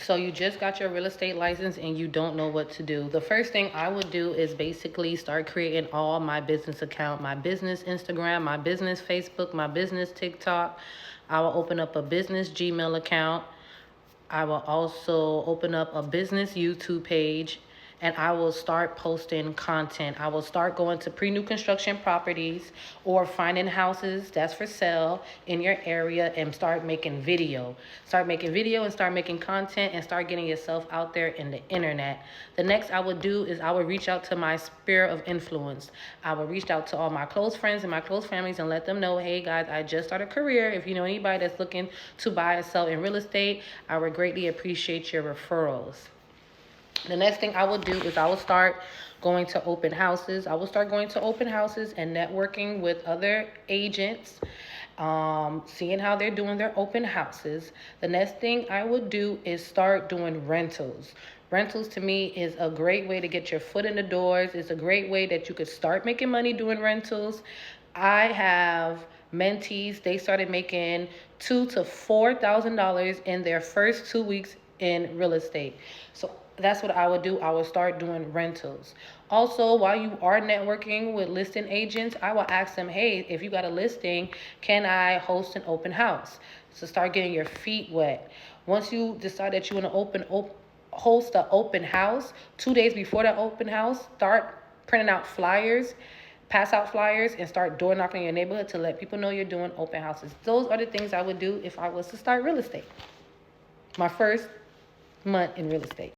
So you just got your real estate license and you don't know what to do. The first thing I would do is basically start creating all my business account, my business Instagram, my business Facebook, my business TikTok. I will open up a business Gmail account. I will also open up a business YouTube page, and I will start posting content. I will start going to pre-new construction properties or finding houses that's for sale in your area and start making video. Start making video and start making content and start getting yourself out there in the internet. The next I would do is I would reach out to my sphere of influence. I would reach out to all my close friends and my close families and let them know, hey guys, I just started a career. If you know anybody that's looking to buy or sell in real estate, I would greatly appreciate your referrals. The next thing I will do is I will start going to open houses. I will start going to open houses and networking with other agents, seeing how they're doing their open houses. The next thing I would do is start doing rentals. Rentals to me is a great way to get your foot in the doors. It's a great way that you could start making money doing rentals. I have mentees, they started making $2,000 to $4,000 in their first 2 weeks in real estate. So that's what I would do. I would start doing rentals. Also, while you are networking with listing agents, I will ask them, hey, if you got a listing, can I host an open house? So start getting your feet wet. Once you decide that you want to host an open house, 2 days before the open house, start printing out flyers, pass out flyers, and start door knocking in your neighborhood to let people know you're doing open houses. Those are the things I would do if I was to start real estate. My first month in real estate.